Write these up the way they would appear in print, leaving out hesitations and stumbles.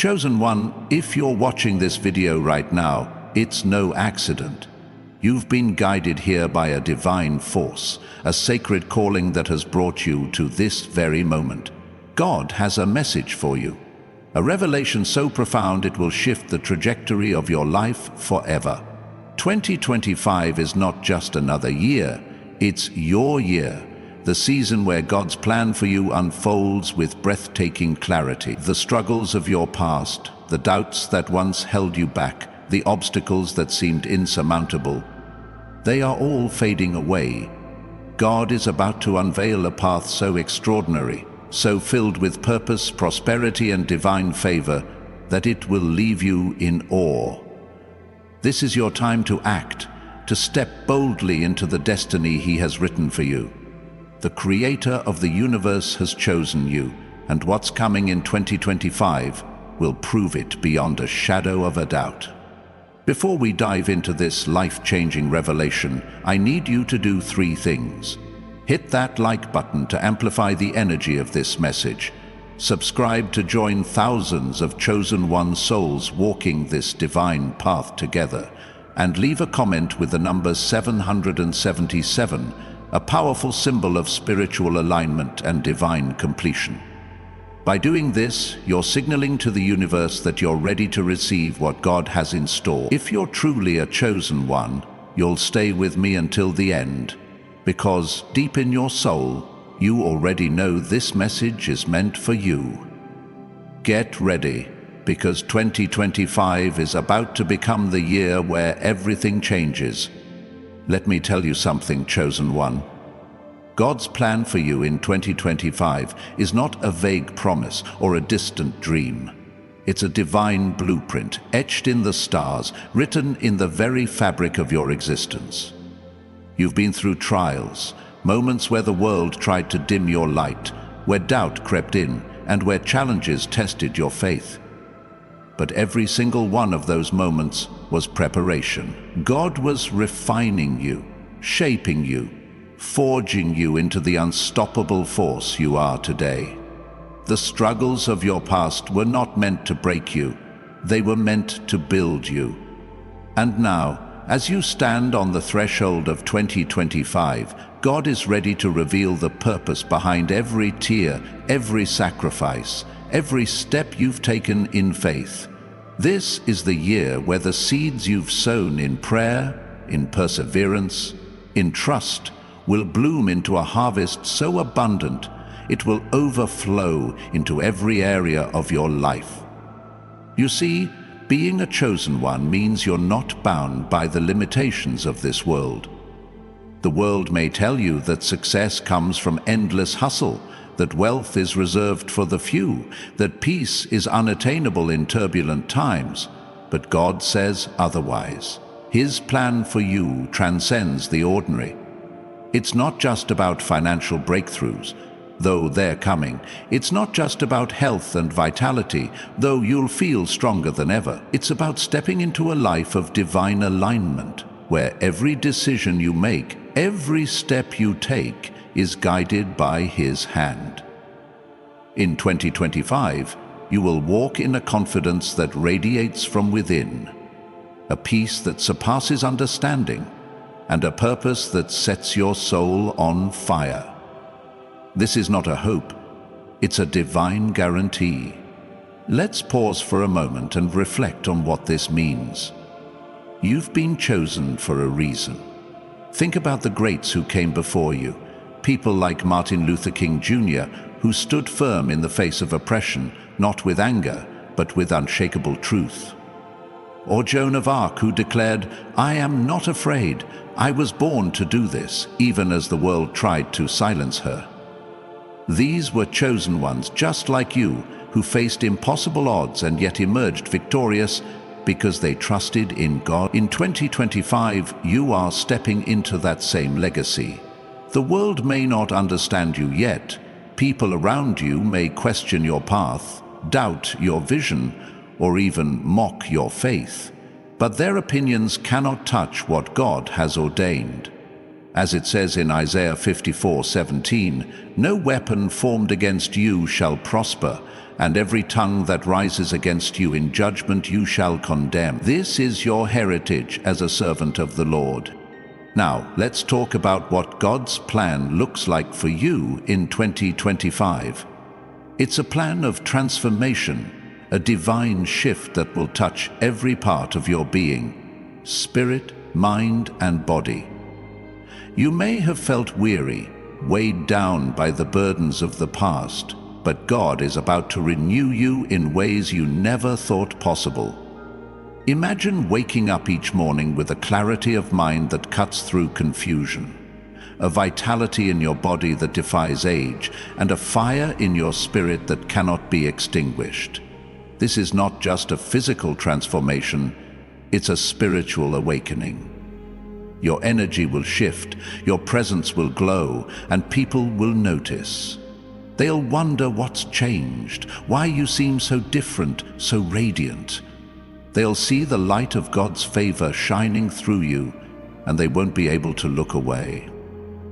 Chosen One, if you're watching this video right now, it's no accident. You've been guided here by a divine force, a sacred calling that has brought you to this very moment. God has a message for you, a revelation so profound it will shift the trajectory of your life forever. 2025 is not just another year, it's your year. The season where God's plan for you unfolds with breathtaking clarity. The struggles of your past, the doubts that once held you back, the obstacles that seemed insurmountable, they are all fading away. God is about to unveil a path so extraordinary, so filled with purpose, prosperity, and divine favor, that it will leave you in awe. This is your time to act, to step boldly into the destiny He has written for you. The Creator of the universe has chosen you, and what's coming in 2025 will prove it beyond a shadow of a doubt. Before we dive into this life-changing revelation, I need you to do 3 things. Hit that like button to amplify the energy of this message. Subscribe to join thousands of Chosen One souls walking this divine path together. And leave a comment with the number 777, a powerful symbol of spiritual alignment and divine completion. By doing this, you're signaling to the universe that you're ready to receive what God has in store. If you're truly a chosen one, you'll stay with me until the end, because deep in your soul, you already know this message is meant for you. Get ready, because 2025 is about to become the year where everything changes. Let me tell you something, Chosen One. God's plan for you in 2025 is not a vague promise or a distant dream. It's a divine blueprint, etched in the stars, written in the very fabric of your existence. You've been through trials, moments where the world tried to dim your light, where doubt crept in, and where challenges tested your faith. But every single one of those moments was preparation. God was refining you, shaping you, forging you into the unstoppable force you are today. The struggles of your past were not meant to break you, they were meant to build you. And now, as you stand on the threshold of 2025, God is ready to reveal the purpose behind every tear, every sacrifice, every step you've taken in faith. This is the year where the seeds you've sown in prayer, in perseverance, in trust, will bloom into a harvest so abundant it will overflow into every area of your life. You see, being a chosen one means you're not bound by the limitations of this world. The world may tell you that success comes from endless hustle, that wealth is reserved for the few, that peace is unattainable in turbulent times, but God says otherwise. His plan for you transcends the ordinary. It's not just about financial breakthroughs, though they're coming. It's not just about health and vitality, though you'll feel stronger than ever. It's about stepping into a life of divine alignment, where every decision you make, every step you take, is guided by His hand. In 2025, you will walk in a confidence that radiates from within, a peace that surpasses understanding, and a purpose that sets your soul on fire. This is not a hope, it's a divine guarantee. Let's pause for a moment and reflect on what this means. You've been chosen for a reason. Think about the greats who came before you, people like Martin Luther King Jr., who stood firm in the face of oppression, not with anger, but with unshakable truth. Or Joan of Arc, who declared, "I am not afraid. I was born to do this," even as the world tried to silence her. These were chosen ones just like you, who faced impossible odds and yet emerged victorious because they trusted in God. In 2025, you are stepping into that same legacy. The world may not understand you yet. People around you may question your path, doubt your vision, or even mock your faith. But their opinions cannot touch what God has ordained. As it says in Isaiah 54:17, "No weapon formed against you shall prosper, and every tongue that rises against you in judgment you shall condemn. This is your heritage as a servant of the Lord. Now, let's talk about what God's plan looks like for you in 2025. It's a plan of transformation, a divine shift that will touch every part of your being, spirit, mind, and body. You may have felt weary, weighed down by the burdens of the past, but God is about to renew you in ways you never thought possible. Imagine waking up each morning with a clarity of mind that cuts through confusion, a vitality in your body that defies age, and a fire in your spirit that cannot be extinguished. This is not just a physical transformation, it's a spiritual awakening. Your energy will shift, your presence will glow, and people will notice. They'll wonder what's changed, why you seem so different, so radiant. They'll see the light of God's favor shining through you, and they won't be able to look away.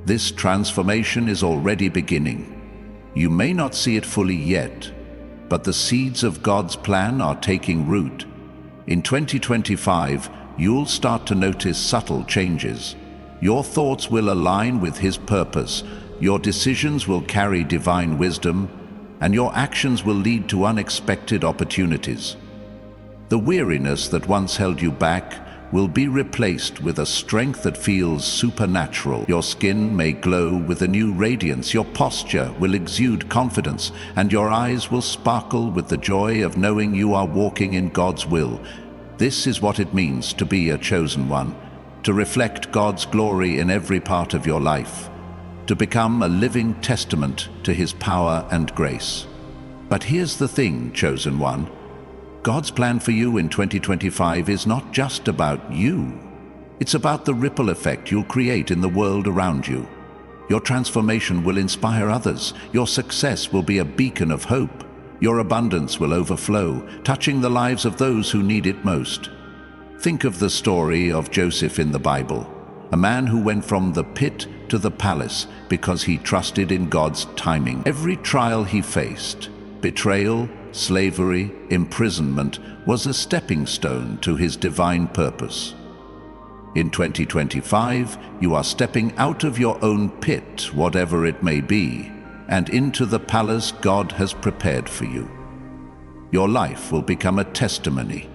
This transformation is already beginning. You may not see it fully yet, but the seeds of God's plan are taking root. In 2025, you'll start to notice subtle changes. Your thoughts will align with His purpose, your decisions will carry divine wisdom, and your actions will lead to unexpected opportunities. The weariness that once held you back will be replaced with a strength that feels supernatural. Your skin may glow with a new radiance, your posture will exude confidence, and your eyes will sparkle with the joy of knowing you are walking in God's will. This is what it means to be a chosen one, to reflect God's glory in every part of your life, to become a living testament to His power and grace. But here's the thing, chosen one. God's plan for you in 2025 is not just about you. It's about the ripple effect you'll create in the world around you. Your transformation will inspire others. Your success will be a beacon of hope. Your abundance will overflow, touching the lives of those who need it most. Think of the story of Joseph in the Bible, a man who went from the pit to the palace because he trusted in God's timing. Every trial he faced, betrayal, slavery, imprisonment, was a stepping stone to his divine purpose. In 2025, you are stepping out of your own pit, whatever it may be, and into the palace God has prepared for you. Your life will become a testimony,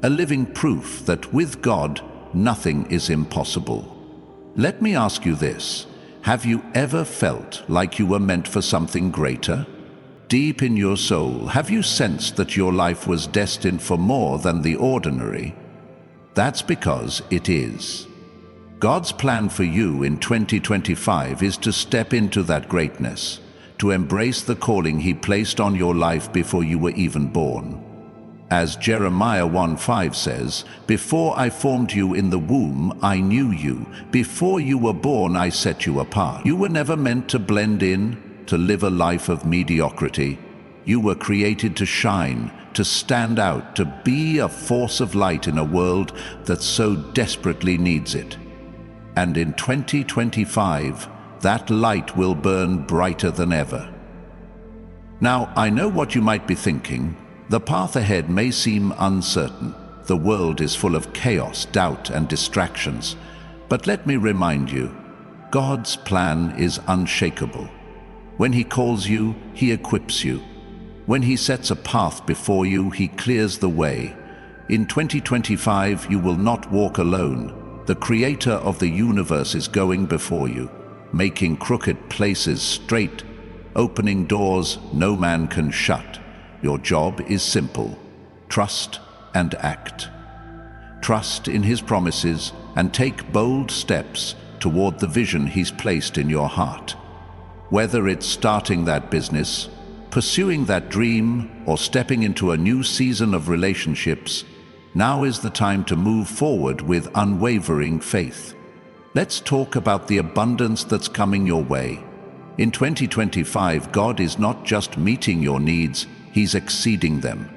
a living proof that with God, nothing is impossible. Let me ask you this: have you ever felt like you were meant for something greater? Deep in your soul, have you sensed that your life was destined for more than the ordinary? That's because it is. God's plan for you in 2025 is to step into that greatness, to embrace the calling He placed on your life before you were even born. As Jeremiah 1:5 says, "Before I formed you in the womb, I knew you. Before you were born, I set you apart." You were never meant to blend in, to live a life of mediocrity. You were created to shine, to stand out, to be a force of light in a world that so desperately needs it. And in 2025, that light will burn brighter than ever. Now, I know what you might be thinking. The path ahead may seem uncertain. The world is full of chaos, doubt, and distractions. But let me remind you, God's plan is unshakable. When He calls you, He equips you. When He sets a path before you, He clears the way. In 2025, you will not walk alone. The Creator of the universe is going before you, making crooked places straight, opening doors no man can shut. Your job is simple: trust and act. Trust in His promises and take bold steps toward the vision He's placed in your heart. Whether it's starting that business, pursuing that dream, or stepping into a new season of relationships, now is the time to move forward with unwavering faith. Let's talk about the abundance that's coming your way. In 2025, God is not just meeting your needs, He's exceeding them.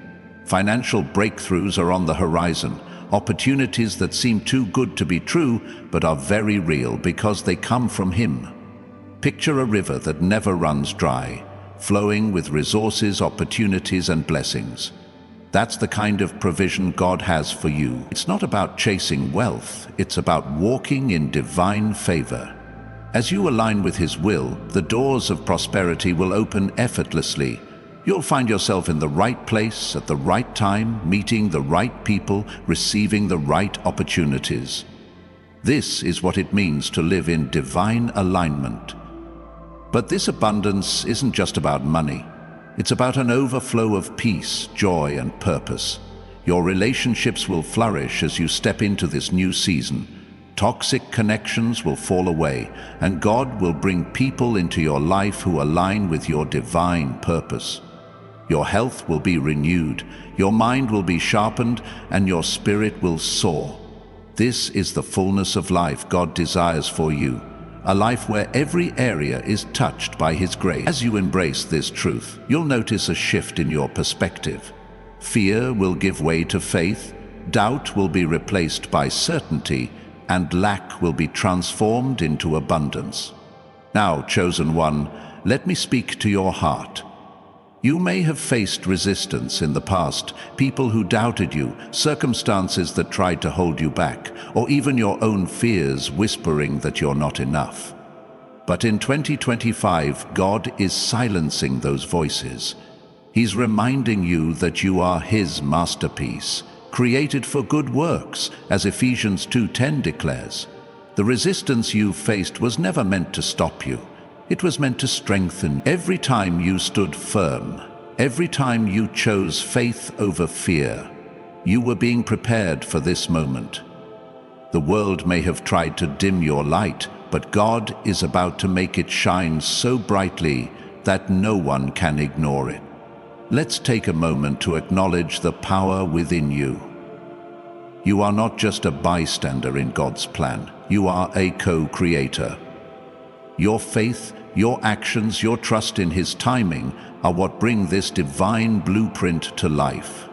Financial breakthroughs are on the horizon, opportunities that seem too good to be true, but are very real because they come from Him. Picture a river that never runs dry, flowing with resources, opportunities, and blessings. That's the kind of provision God has for you. It's not about chasing wealth, it's about walking in divine favor. As you align with His will, the doors of prosperity will open effortlessly. You'll find yourself in the right place at the right time, meeting the right people, receiving the right opportunities. This is what it means to live in divine alignment. But this abundance isn't just about money. It's about an overflow of peace, joy, and purpose. Your relationships will flourish as you step into this new season. Toxic connections will fall away, and God will bring people into your life who align with your divine purpose. Your health will be renewed, your mind will be sharpened, and your spirit will soar. This is the fullness of life God desires for you, a life where every area is touched by His grace. As you embrace this truth, you'll notice a shift in your perspective. Fear will give way to faith, doubt will be replaced by certainty, and lack will be transformed into abundance. Now, chosen one, let me speak to your heart. You may have faced resistance in the past, people who doubted you, circumstances that tried to hold you back, or even your own fears whispering that you're not enough. But in 2025, God is silencing those voices. He's reminding you that you are His masterpiece, created for good works, as Ephesians 2:10 declares. The resistance you faced was never meant to stop you. It was meant to strengthen. Every time you stood firm, every time you chose faith over fear, you were being prepared for this moment. The world may have tried to dim your light, but God is about to make it shine so brightly that no one can ignore it. Let's take a moment to acknowledge the power within you. You are not just a bystander in God's plan. You are a co-creator. Your faith, your actions, your trust in His timing are what bring this divine blueprint to life.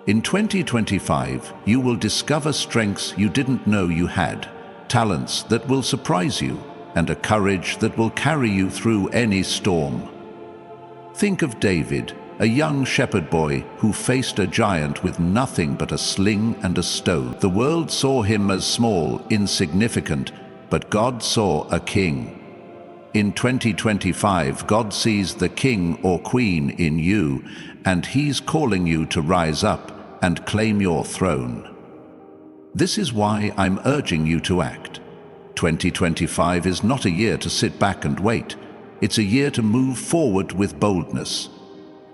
In 2025, you will discover strengths you didn't know you had, talents that will surprise you, and a courage that will carry you through any storm. Think of David, a young shepherd boy who faced a giant with nothing but a sling and a stone. The world saw him as small, insignificant, but God saw a king. In 2025, God sees the king or queen in you, and He's calling you to rise up and claim your throne. This is why I'm urging you to act. 2025 is not a year to sit back and wait. It's a year to move forward with boldness.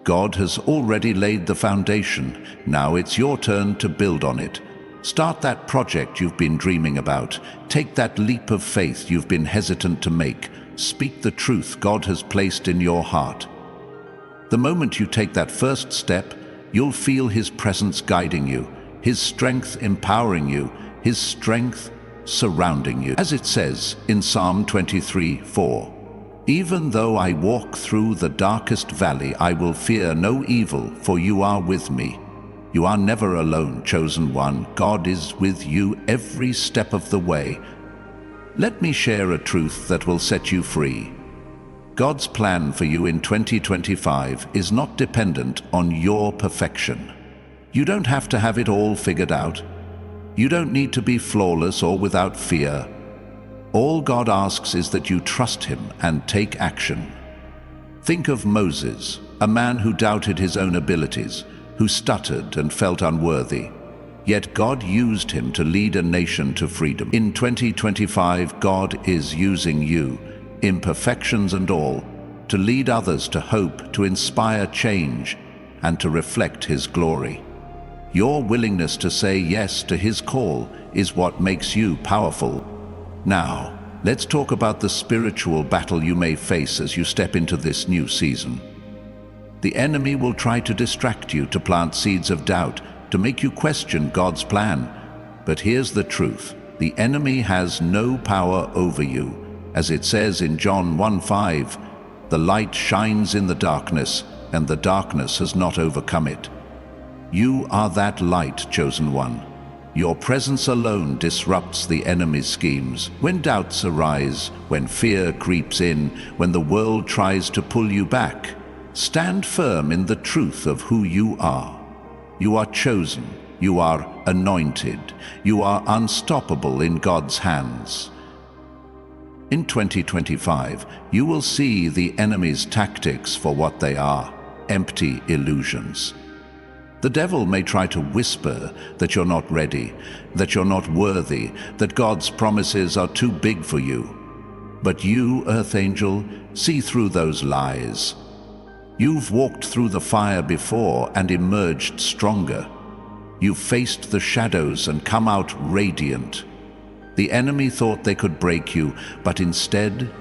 God has already laid the foundation. Now it's your turn to build on it. Start that project you've been dreaming about. Take that leap of faith you've been hesitant to make. Speak the truth God has placed in your heart. The moment you take that first step, you'll feel His presence guiding you, His strength empowering you, His strength surrounding you. As it says in Psalm 23:4, "Even though I walk through the darkest valley, I will fear no evil, for you are with me." You are never alone, chosen one. God is with you every step of the way. Let me share a truth that will set you free. God's plan for you in 2025 is not dependent on your perfection. You don't have to have it all figured out. You don't need to be flawless or without fear. All God asks is that you trust Him and take action. Think of Moses, a man who doubted his own abilities, who stuttered and felt unworthy. Yet God used him to lead a nation to freedom. In 2025, God is using you, imperfections and all, to lead others to hope, to inspire change, and to reflect His glory. Your willingness to say yes to His call is what makes you powerful. Now, let's talk about the spiritual battle you may face as you step into this new season. The enemy will try to distract you, to plant seeds of doubt, to make you question God's plan. But here's the truth: the enemy has no power over you. As it says in John 1:5, "The light shines in the darkness, and the darkness has not overcome it." You are that light, chosen one. Your presence alone disrupts the enemy's schemes. When doubts arise, when fear creeps in, when the world tries to pull you back, stand firm in the truth of who you are. You are chosen, you are anointed, you are unstoppable in God's hands. In 2025, you will see the enemy's tactics for what they are: empty illusions. The devil may try to whisper that you're not ready, that you're not worthy, that God's promises are too big for you. But you, Earth Angel, see through those lies. You've walked through the fire before and emerged stronger. You've faced the shadows and come out radiant. The enemy thought they could break you, but instead,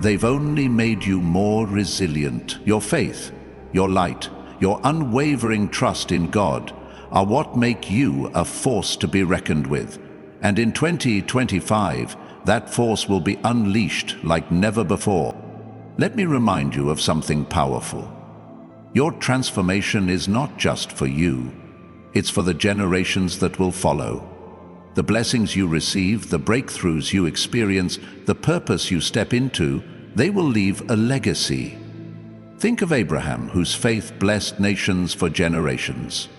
they've only made you more resilient. Your faith, your light, your unwavering trust in God are what make you a force to be reckoned with. And in 2025, that force will be unleashed like never before. Let me remind you of something powerful. Your transformation is not just for you, it's for the generations that will follow. The blessings you receive, the breakthroughs you experience, the purpose you step into, they will leave a legacy. Think of Abraham, whose faith blessed nations for generations.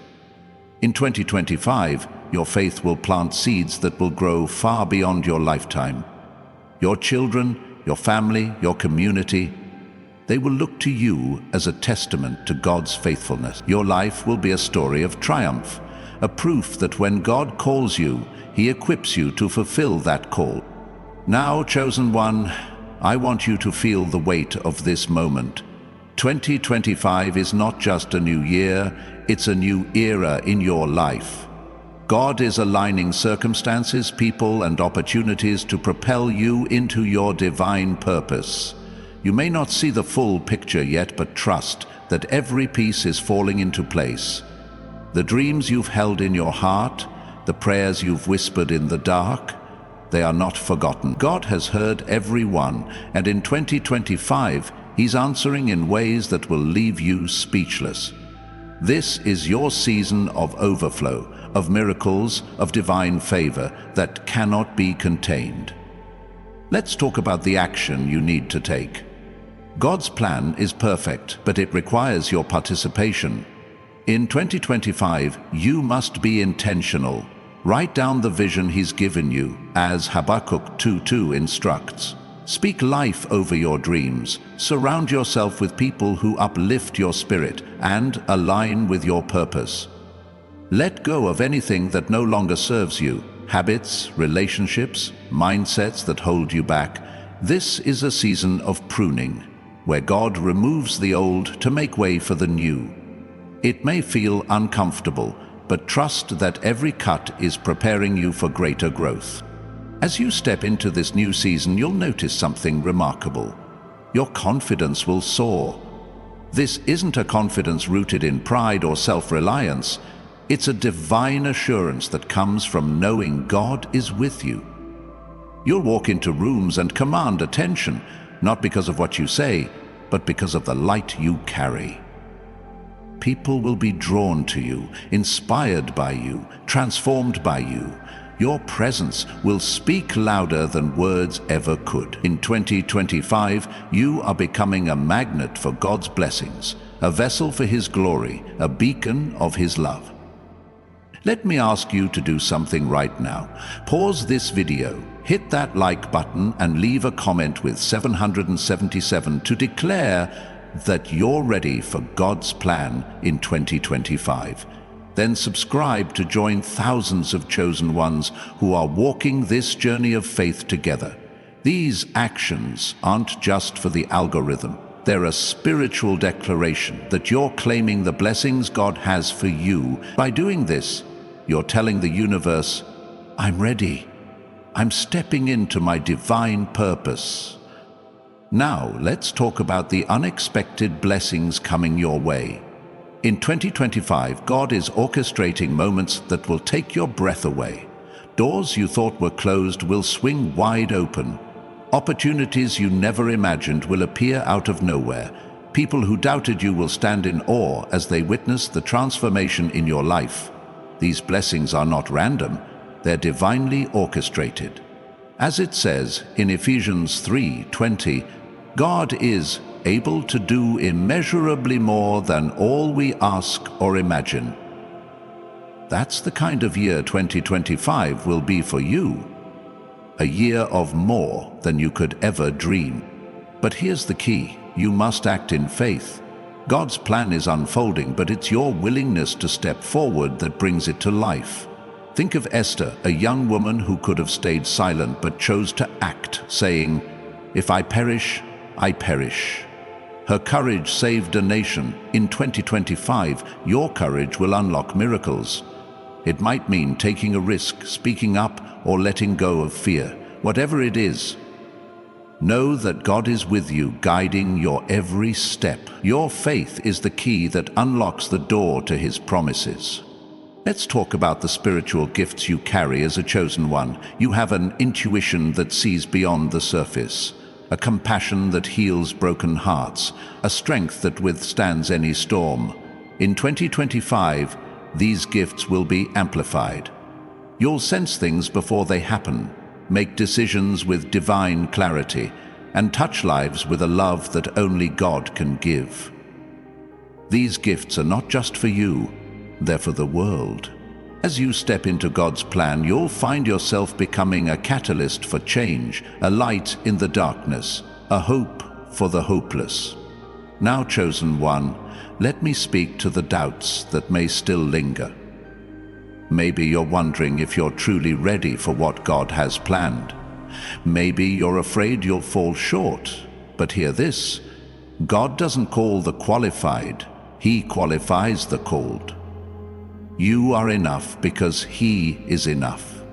In 2025, your faith will plant seeds that will grow far beyond your lifetime. Your children, your family, your community, they will look to you as a testament to God's faithfulness. Your life will be a story of triumph, a proof that when God calls you, He equips you to fulfill that call. Now, chosen one, I want you to feel the weight of this moment. 2025 is not just a new year, it's a new era in your life. God is aligning circumstances, people, and opportunities to propel you into your divine purpose. You may not see the full picture yet, but trust that every piece is falling into place. The dreams you've held in your heart, the prayers you've whispered in the dark, they are not forgotten. God has heard every one, and in 2025, He's answering in ways that will leave you speechless. This is your season of overflow, of miracles, of divine favor that cannot be contained. Let's talk about the action you need to take. God's plan is perfect, but it requires your participation. In 2025, you must be intentional. Write down the vision He's given you, as Habakkuk 2:2 instructs. Speak life over your dreams. Surround yourself with people who uplift your spirit and align with your purpose. Let go of anything that no longer serves you, habits, relationships, mindsets that hold you back. This is a season of pruning, where God removes the old to make way for the new. It may feel uncomfortable, but trust that every cut is preparing you for greater growth. As you step into this new season, you'll notice something remarkable. Your confidence will soar. This isn't a confidence rooted in pride or self-reliance. It's a divine assurance that comes from knowing God is with you. You'll walk into rooms and command attention, not because of what you say, but because of the light you carry. People will be drawn to you, inspired by you, transformed by you. Your presence will speak louder than words ever could. In 2025, you are becoming a magnet for God's blessings, a vessel for His glory, a beacon of His love. Let me ask you to do something right now. Pause this video, hit that like button, and leave a comment with 777 to declare that you're ready for God's plan in 2025. Then subscribe to join thousands of chosen ones who are walking this journey of faith together. These actions aren't just for the algorithm. They're a spiritual declaration that you're claiming the blessings God has for you. By doing this, you're telling the universe, I'm ready. I'm stepping into my divine purpose. Now, let's talk about the unexpected blessings coming your way. In 2025, God is orchestrating moments that will take your breath away. Doors you thought were closed will swing wide open. Opportunities you never imagined will appear out of nowhere. People who doubted you will stand in awe as they witness the transformation in your life. These blessings are not random, they're divinely orchestrated. As it says in Ephesians 3:20, God is able to do immeasurably more than all we ask or imagine. That's the kind of year 2025 will be for you. A year of more than you could ever dream. But here's the key: you must act in faith. God's plan is unfolding, but it's your willingness to step forward that brings it to life. Think of Esther, a young woman who could have stayed silent but chose to act, saying, "If I perish, I perish." Her courage saved a nation. In 2025, your courage will unlock miracles. It might mean taking a risk, speaking up, or letting go of fear. Whatever it is, know that God is with you, guiding your every step. Your faith is the key that unlocks the door to His promises. Let's talk about the spiritual gifts you carry as a chosen one. You have an intuition that sees beyond the surface, a compassion that heals broken hearts, a strength that withstands any storm. In 2025, these gifts will be amplified. You'll sense things before they happen, make decisions with divine clarity, and touch lives with a love that only God can give. These gifts are not just for you, they're for the world. As you step into God's plan, you'll find yourself becoming a catalyst for change, a light in the darkness, a hope for the hopeless. Now, chosen one, let me speak to the doubts that may still linger. Maybe you're wondering if you're truly ready for what God has planned. Maybe you're afraid you'll fall short. But hear this: God doesn't call the qualified, He qualifies the called. You are enough because He is enough.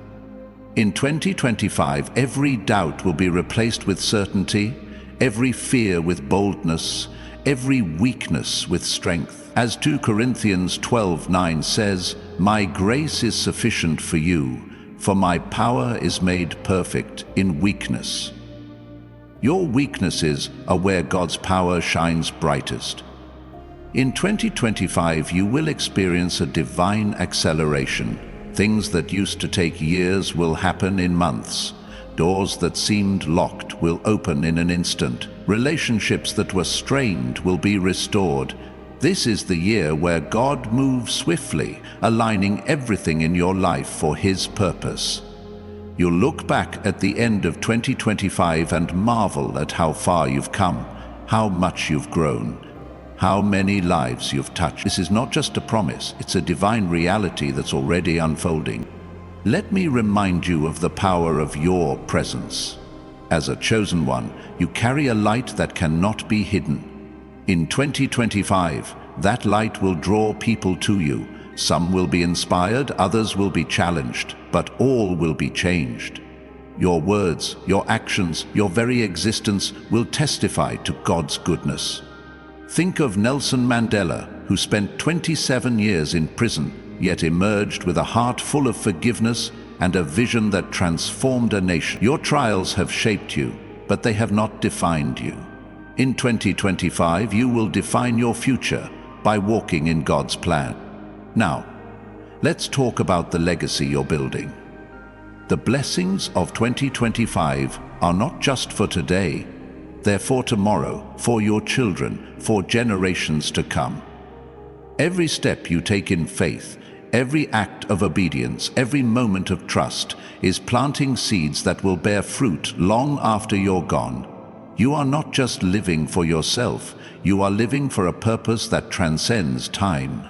In 2025, every doubt will be replaced with certainty, every fear with boldness, every weakness with strength. As 2 Corinthians 12:9 says, "My grace is sufficient for you, for my power is made perfect in weakness." Your weaknesses are where God's power shines brightest. In 2025, you will experience a divine acceleration. Things that used to take years will happen in months. Doors that seemed locked will open in an instant. Relationships that were strained will be restored. This is the year where God moves swiftly, aligning everything in your life for His purpose. You'll look back at the end of 2025 and marvel at how far you've come, how much you've grown, how many lives you've touched. This is not just a promise, it's a divine reality that's already unfolding. Let me remind you of the power of your presence. As a chosen one, you carry a light that cannot be hidden. In 2025, that light will draw people to you. Some will be inspired, others will be challenged, but all will be changed. Your words, your actions, your very existence will testify to God's goodness. Think of Nelson Mandela, who spent 27 years in prison, yet emerged with a heart full of forgiveness and a vision that transformed a nation. Your trials have shaped you, but they have not defined you. In 2025, you will define your future by walking in God's plan. Now, let's talk about the legacy you're building. The blessings of 2025 are not just for today, they're for tomorrow, for your children, for generations to come. Every step you take in faith, every act of obedience, every moment of trust is planting seeds that will bear fruit long after you're gone. You are not just living for yourself, you are living for a purpose that transcends time.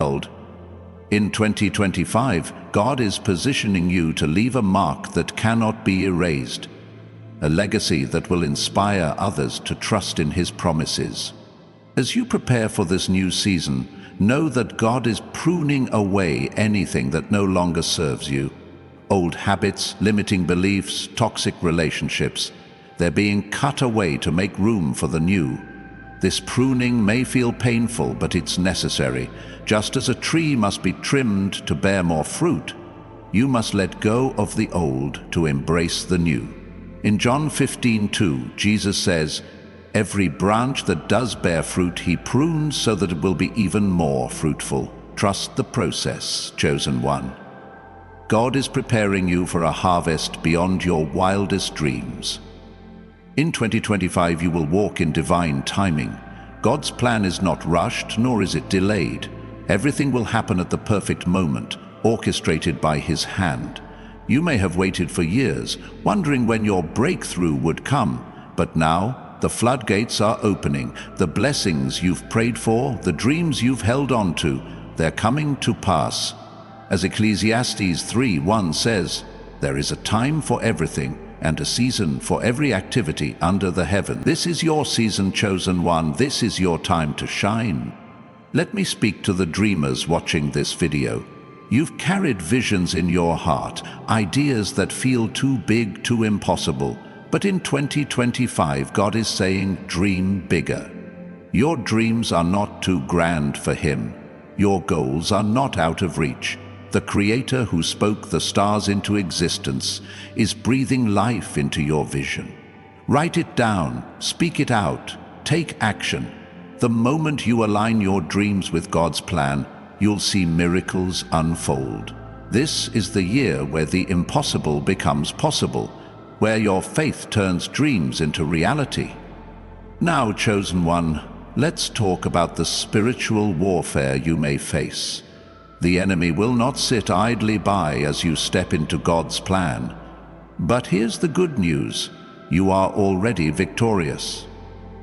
In 2025, God is positioning you to leave a mark that cannot be erased, a legacy that will inspire others to trust in His promises. As you prepare for this new season, know that God is pruning away anything that no longer serves you. Old habits, limiting beliefs, toxic relationships, they're being cut away to make room for the new. This pruning may feel painful, but it's necessary. Just as a tree must be trimmed to bear more fruit, you must let go of the old to embrace the new. In John 15:2, Jesus says, "Every branch that does bear fruit, He prunes so that it will be even more fruitful." Trust the process, chosen one. God is preparing you for a harvest beyond your wildest dreams. In 2025, you will walk in divine timing. God's plan is not rushed, nor is it delayed. Everything will happen at the perfect moment, orchestrated by His hand. You may have waited for years, wondering when your breakthrough would come, but now the floodgates are opening. The blessings you've prayed for, the dreams you've held on to, they're coming to pass. As Ecclesiastes 3:1 says, there is a time for everything and a season for every activity under the heaven. This is your season, chosen one. This is your time to shine. Let me speak to the dreamers watching this video. You've carried visions in your heart, ideas that feel too big, too impossible. But in 2025, God is saying, dream bigger. Your dreams are not too grand for Him. Your goals are not out of reach. The Creator who spoke the stars into existence is breathing life into your vision. Write it down, speak it out, take action. The moment you align your dreams with God's plan, you'll see miracles unfold. This is the year where the impossible becomes possible, where your faith turns dreams into reality. Now, chosen one, let's talk about the spiritual warfare you may face. The enemy will not sit idly by as you step into God's plan. But here's the good news: you are already victorious.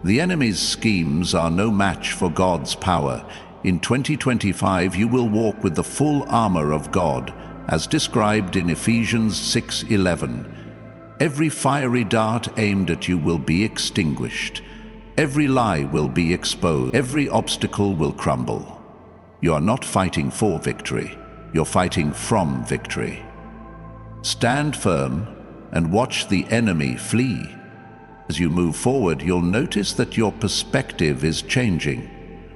The enemy's schemes are no match for God's power. In 2025, you will walk with the full armor of God, as described in Ephesians 6:11. Every fiery dart aimed at you will be extinguished. Every lie will be exposed. Every obstacle will crumble. You are not fighting for victory. You're fighting from victory. Stand firm and watch the enemy flee. As you move forward, you'll notice that your perspective is changing.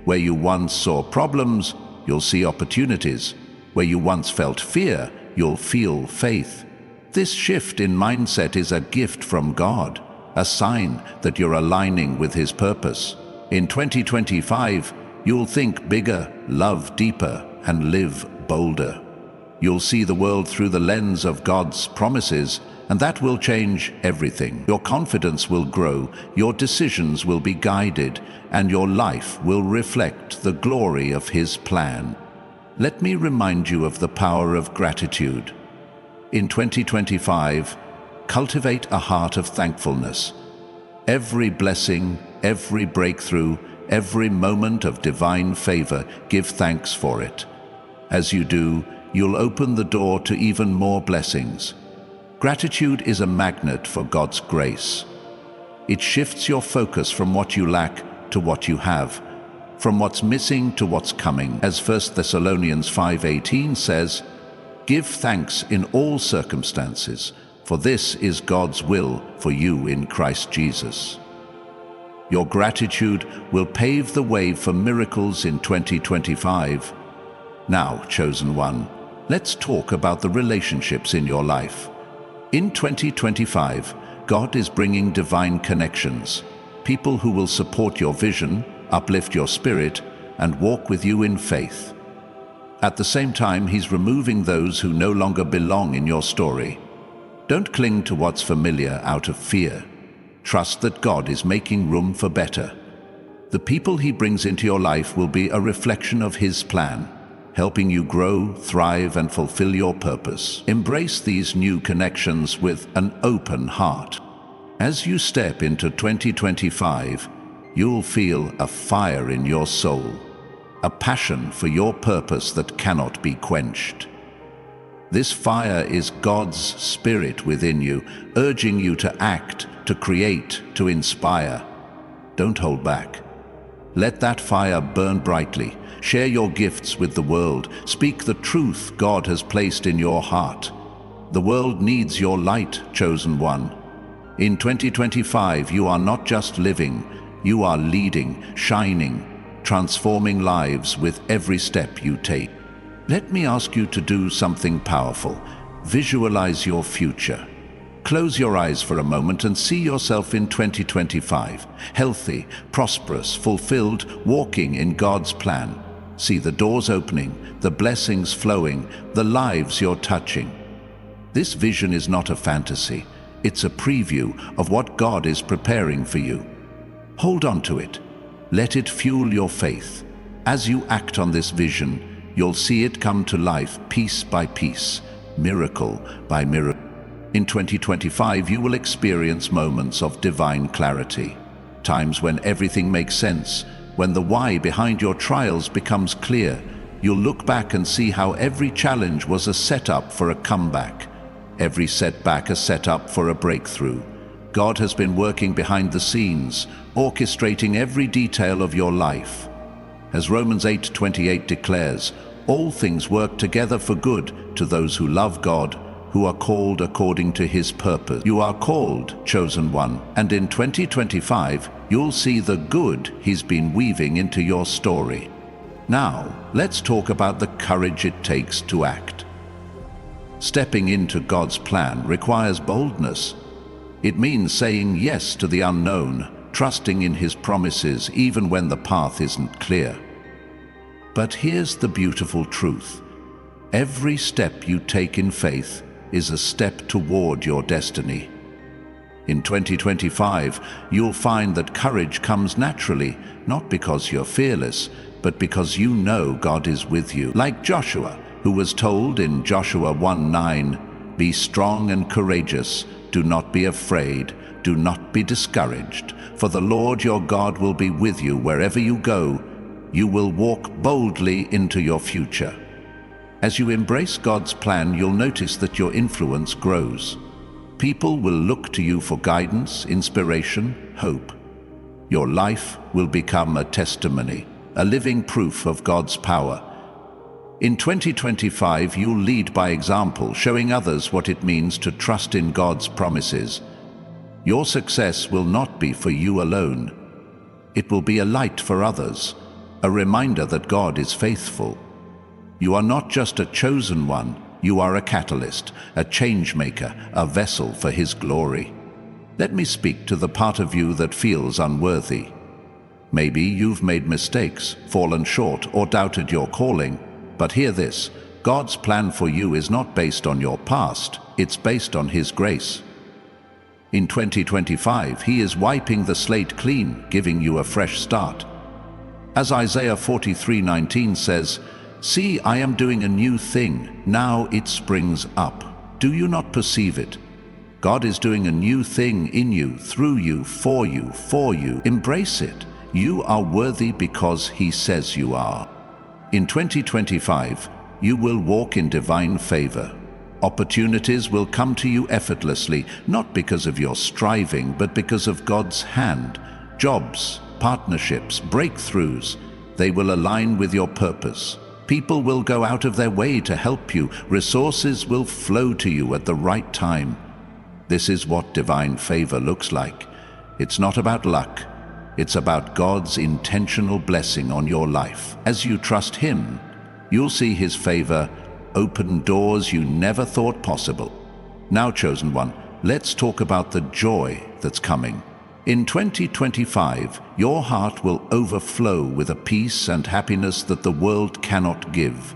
Where you once saw problems, you'll see opportunities. Where you once felt fear, you'll feel faith. This shift in mindset is a gift from God, a sign that you're aligning with His purpose. In 2025, you'll think bigger, love deeper, and live bolder. You'll see the world through the lens of God's promises, and that will change everything. Your confidence will grow, your decisions will be guided, and your life will reflect the glory of His plan. Let me remind you of the power of gratitude. In 2025, cultivate a heart of thankfulness. Every blessing, every breakthrough, every moment of divine favor, give thanks for it. As you do, you'll open the door to even more blessings. Gratitude is a magnet for God's grace. It shifts your focus from what you lack to what you have, from what's missing to what's coming. As 1 Thessalonians 5:18 says, give thanks in all circumstances, for this is God's will for you in Christ Jesus. Your gratitude will pave the way for miracles in 2025. Now, chosen one, let's talk about the relationships in your life. In 2025, God is bringing divine connections, people who will support your vision, uplift your spirit, and walk with you in faith. At the same time, He's removing those who no longer belong in your story. Don't cling to what's familiar out of fear. Trust that God is making room for better. The people He brings into your life will be a reflection of His plan, helping you grow, thrive, and fulfill your purpose. Embrace these new connections with an open heart. As you step into 2025, you'll feel a fire in your soul, a passion for your purpose that cannot be quenched. This fire is God's Spirit within you, urging you to act, to create, to inspire. Don't hold back. Let that fire burn brightly. Share your gifts with the world. Speak the truth God has placed in your heart. The world needs your light, chosen one. In 2025, you are not just living, you are leading, shining, transforming lives with every step you take. Let me ask you to do something powerful. Visualize your future. Close your eyes for a moment and see yourself in 2025, healthy, prosperous, fulfilled, walking in God's plan. See the doors opening, the blessings flowing, the lives you're touching. This vision is not a fantasy. It's a preview of what God is preparing for you. Hold on to it. Let it fuel your faith. As you act on this vision, you'll see it come to life piece by piece, miracle by miracle. In 2025, you will experience moments of divine clarity. Times when everything makes sense, when the why behind your trials becomes clear. You'll look back and see how every challenge was a setup for a comeback, every setback a setup for a breakthrough. God has been working behind the scenes, orchestrating every detail of your life. As Romans 8:28 declares, all things work together for good to those who love God, who are called according to His purpose. You are called, chosen one, and in 2025, you'll see the good He's been weaving into your story. Now, let's talk about the courage it takes to act. Stepping into God's plan requires boldness. It means saying yes to the unknown, trusting in His promises even when the path isn't clear. But here's the beautiful truth. Every step you take in faith is a step toward your destiny. In 2025, you'll find that courage comes naturally, not because you're fearless, but because you know God is with you. Like Joshua, who was told in Joshua 1:9, "Be strong and courageous, do not be afraid, do not be discouraged, for the Lord your God will be with you wherever you go. You will walk boldly into your future." As you embrace God's plan, you'll notice that your influence grows. People will look to you for guidance, inspiration, hope. Your life will become a testimony, a living proof of God's power. In 2025, you'll lead by example, showing others what it means to trust in God's promises. Your success will not be for you alone. It will be a light for others, a reminder that God is faithful. You are not just a chosen one, you are a catalyst, a change maker, a vessel for His glory. Let me speak to the part of you that feels unworthy. Maybe you've made mistakes, fallen short, or doubted your calling. But hear this, God's plan for you is not based on your past, it's based on His grace. In 2025, He is wiping the slate clean, giving you a fresh start. As Isaiah 43:19 says, "See, I am doing a new thing, now it springs up. Do you not perceive it?" God is doing a new thing in you, through you, for you, for you. Embrace it. You are worthy because He says you are. In 2025, you will walk in divine favor. Opportunities will come to you effortlessly, not because of your striving, but because of God's hand. Jobs, partnerships, breakthroughs, they will align with your purpose. People will go out of their way to help you. Resources will flow to you at the right time. This is what divine favor looks like. It's not about luck. It's about God's intentional blessing on your life. As you trust Him, you'll see His favor open doors you never thought possible. Now, chosen one, let's talk about the joy that's coming. In 2025, your heart will overflow with a peace and happiness that the world cannot give.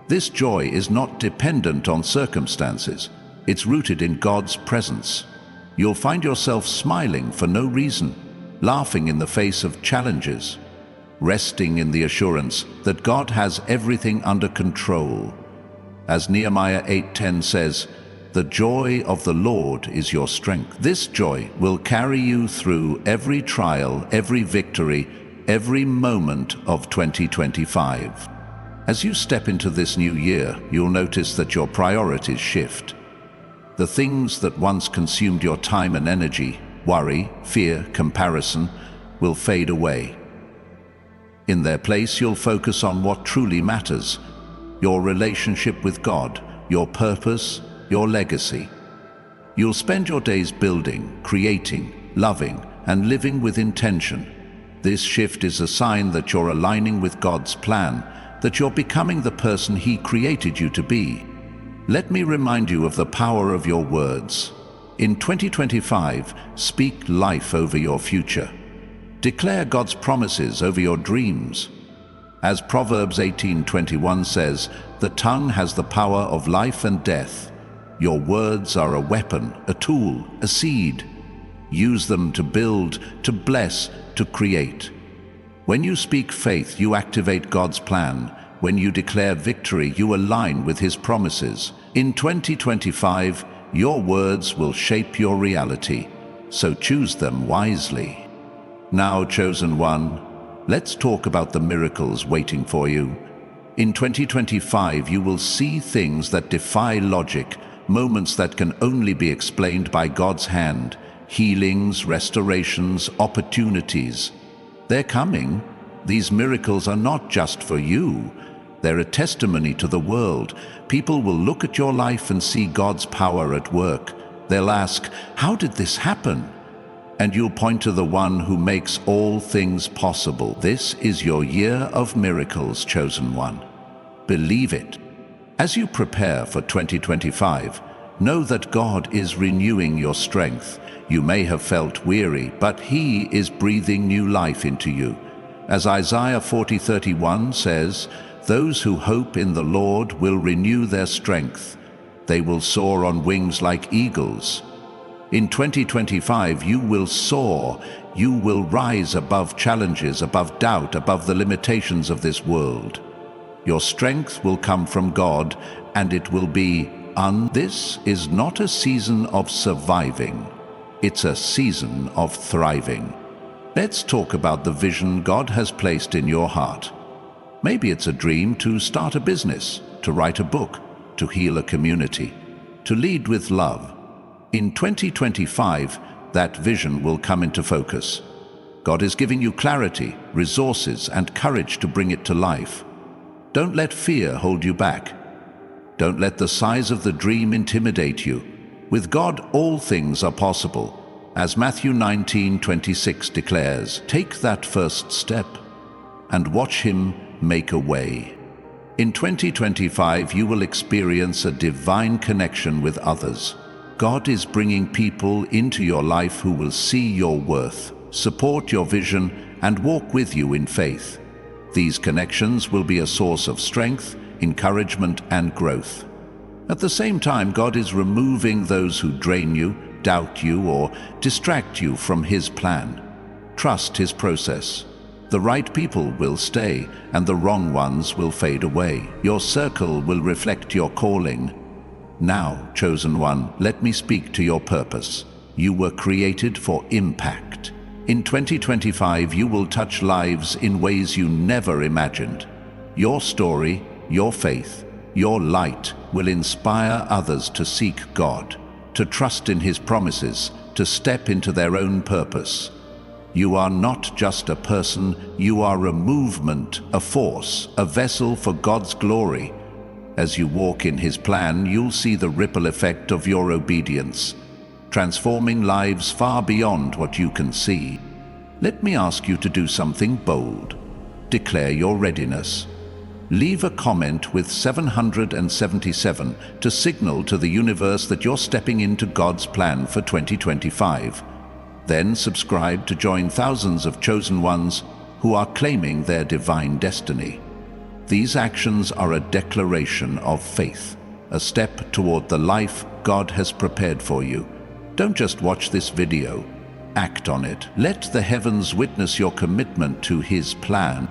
This joy is not dependent on circumstances. It's rooted in God's presence. You'll find yourself smiling for no reason, laughing in the face of challenges, resting in the assurance that God has everything under control. As Nehemiah 8:10 says, "The joy of the Lord is your strength." This joy will carry you through every trial, every victory, every moment of 2025. As you step into this new year, you'll notice that your priorities shift. The things that once consumed your time and energy, worry, fear, comparison, will fade away. In their place, you'll focus on what truly matters: your relationship with God, your purpose, your legacy. You'll spend your days building, creating, loving, and living with intention. This shift is a sign that you're aligning with God's plan, that you're becoming the person He created you to be. Let me remind you of the power of your words. In 2025, speak life over your future. Declare God's promises over your dreams. As Proverbs 18:21 says, "The tongue has the power of life and death." Your words are a weapon, a tool, a seed. Use them to build, to bless, to create. When you speak faith, you activate God's plan. When you declare victory, you align with His promises. In 2025, your words will shape your reality, so choose them wisely. Now, chosen one, let's talk about the miracles waiting for you. In 2025, you will see things that defy logic, moments that can only be explained by God's hand, healings, restorations, opportunities. They're coming. These miracles are not just for you. They're a testimony to the world. People will look at your life and see God's power at work. They'll ask, "How did this happen?" And you'll point to the one who makes all things possible. This is your year of miracles, chosen one. Believe it. As you prepare for 2025, know that God is renewing your strength. You may have felt weary, but He is breathing new life into you. As Isaiah 40:31 says, "Those who hope in the Lord will renew their strength. They will soar on wings like eagles." In 2025, you will soar. You will rise above challenges, above doubt, above the limitations of this world. Your strength will come from God, and it will be This is not a season of surviving. It's a season of thriving. Let's talk about the vision God has placed in your heart. Maybe it's a dream to start a business, to write a book, to heal a community, to lead with love. In 2025, that vision will come into focus. God is giving you clarity, resources, and courage to bring it to life. Don't let fear hold you back. Don't let the size of the dream intimidate you. With God, all things are possible. As Matthew 19:26 declares, take that first step and watch Him make a way. In 2025, you will experience a divine connection with others. God is bringing people into your life who will see your worth, support your vision, and walk with you in faith. These connections will be a source of strength, encouragement, and growth. At the same time, God is removing those who drain you, doubt you, or distract you from His plan. Trust His process. The right people will stay, and the wrong ones will fade away. Your circle will reflect your calling. Now, chosen one, let me speak to your purpose. You were created for impact. In 2025, you will touch lives in ways you never imagined. Your story, your faith, your light will inspire others to seek God, to trust in His promises, to step into their own purpose. You are not just a person, you are a movement, a force, a vessel for God's glory. As you walk in His plan, you'll see the ripple effect of your obedience, transforming lives far beyond what you can see. Let me ask you to do something bold. Declare your readiness. Leave a comment with 777 to signal to the universe that you're stepping into God's plan for 2025. Then subscribe to join thousands of chosen ones who are claiming their divine destiny. These actions are a declaration of faith, a step toward the life God has prepared for you. Don't just watch this video, act on it. Let the heavens witness your commitment to His plan.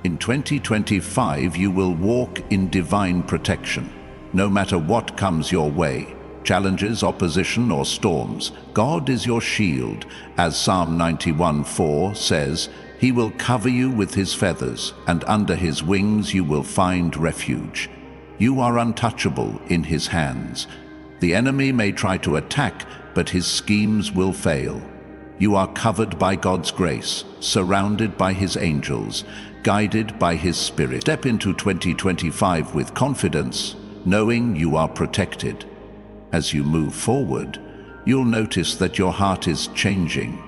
In 2025, you will walk in divine protection. No matter what comes your way, challenges, opposition, or storms, God is your shield. As Psalm 91:4 says, He will cover you with His feathers, and under His wings you will find refuge. You are untouchable in His hands. The enemy may try to attack, but his schemes will fail. You are covered by God's grace, surrounded by His angels, guided by His Spirit. Step into 2025 with confidence, knowing you are protected. As you move forward, you'll notice that your heart is changing.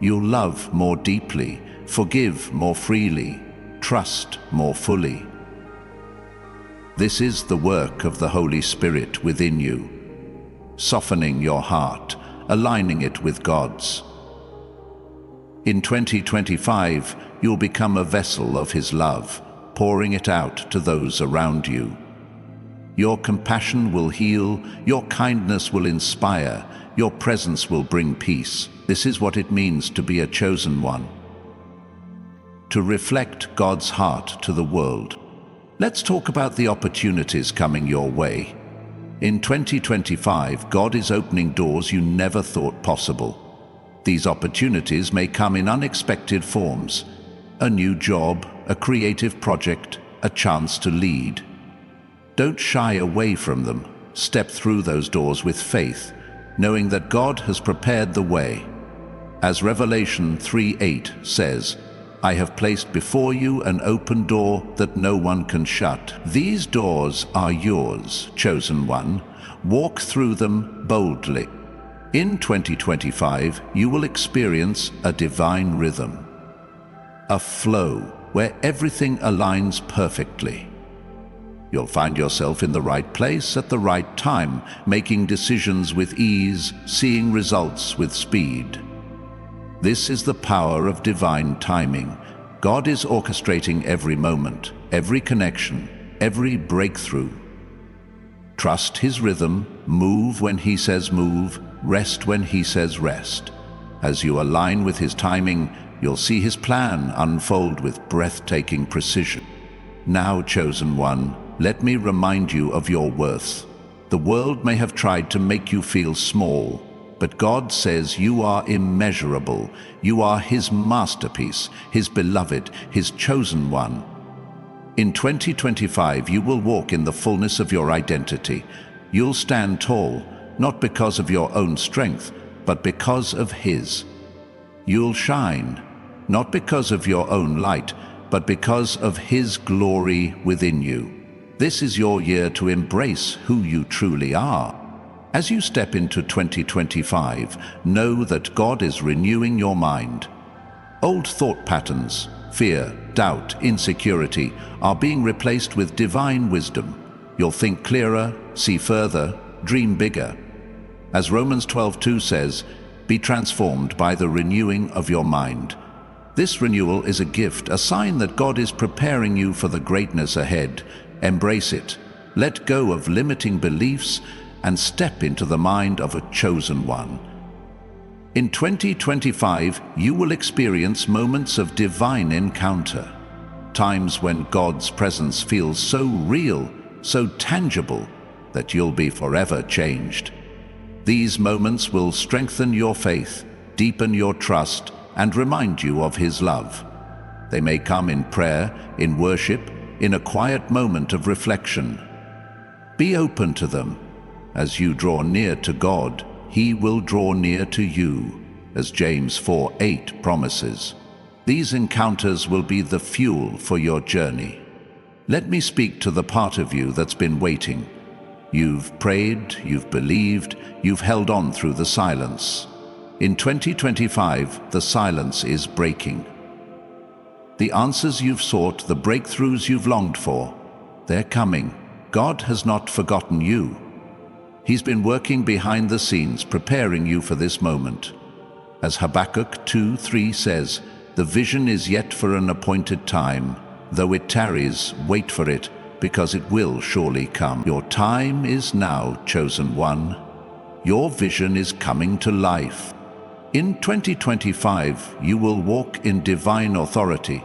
You'll love more deeply, forgive more freely, trust more fully. This is the work of the Holy Spirit within you, softening your heart, aligning it with God's. In 2025, you'll become a vessel of His love, pouring it out to those around you. Your compassion will heal, your kindness will inspire, your presence will bring peace. This is what it means to be a chosen one. To reflect God's heart to the world. Let's talk about the opportunities coming your way. In 2025, God is opening doors you never thought possible. These opportunities may come in unexpected forms. A new job, a creative project, a chance to lead. Don't shy away from them. Step through those doors with faith, knowing that God has prepared the way. As Revelation 3:8 says, I have placed before you an open door that no one can shut. These doors are yours, chosen one. Walk through them boldly. In 2025, you will experience a divine rhythm, a flow where everything aligns perfectly. You'll find yourself in the right place at the right time, making decisions with ease, seeing results with speed. This is the power of divine timing. God is orchestrating every moment, every connection, every breakthrough. Trust His rhythm, move when He says move, rest when He says rest. As you align with His timing, you'll see His plan unfold with breathtaking precision. Now, chosen one, let me remind you of your worth. The world may have tried to make you feel small, but God says you are immeasurable. You are His masterpiece, His beloved, His chosen one. In 2025, you will walk in the fullness of your identity. You'll stand tall, not because of your own strength, but because of His. You'll shine, not because of your own light, but because of His glory within you. This is your year to embrace who you truly are. As you step into 2025, know that God is renewing your mind. Old thought patterns, fear, doubt, insecurity are being replaced with divine wisdom. You'll think clearer, see further, dream bigger. As Romans 12:2 says, be transformed by the renewing of your mind. This renewal is a gift, a sign that God is preparing you for the greatness ahead. Embrace it. Let go of limiting beliefs and step into the mind of a chosen one. In 2025, you will experience moments of divine encounter, times when God's presence feels so real, so tangible, that you'll be forever changed. These moments will strengthen your faith, deepen your trust, and remind you of His love. They may come in prayer, in worship, in a quiet moment of reflection. Be open to them. As you draw near to God, He will draw near to you, as James 4:8 promises. These encounters will be the fuel for your journey. Let me speak to the part of you that's been waiting. You've prayed, you've believed, you've held on through the silence. In 2025, the silence is breaking. The answers you've sought, the breakthroughs you've longed for, they're coming. God has not forgotten you. He's been working behind the scenes, preparing you for this moment. As Habakkuk 2:3 says, the vision is yet for an appointed time. Though it tarries, wait for it, because it will surely come. Your time is now, chosen one. Your vision is coming to life. In 2025, you will walk in divine authority.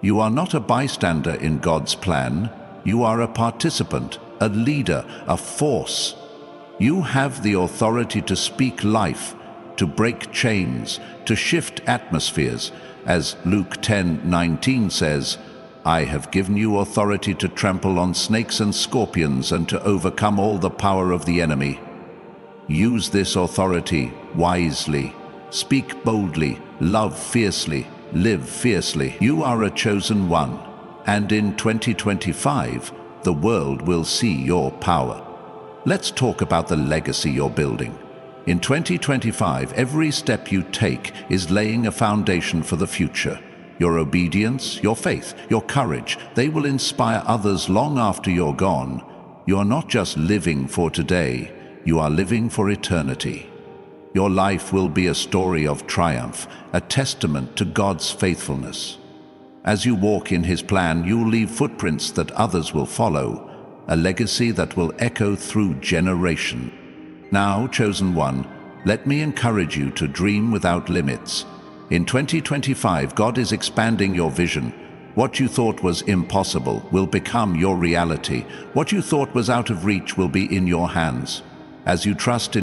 You are not a bystander in God's plan. You are a participant, a leader, a force. You have the authority to speak life, to break chains, to shift atmospheres. As Luke 10:19 says, I have given you authority to trample on snakes and scorpions and to overcome all the power of the enemy. Use this authority wisely. Speak boldly, love fiercely, live fiercely. You are a chosen one, and in 2025, the world will see your power. Let's talk about the legacy you're building. In 2025, every step you take is laying a foundation for the future. Your obedience, your faith, your courage, they will inspire others long after you're gone. You're not just living for today, you are living for eternity. Your life will be a story of triumph, a testament to God's faithfulness. As you walk in His plan, you'll leave footprints that others will follow. a legacy that will echo through generation. Now, chosen one, let me encourage you to dream without limits. In 2025, God is expanding your vision. What you thought was impossible will become your reality. What you thought was out of reach will be in your hands. As you trust in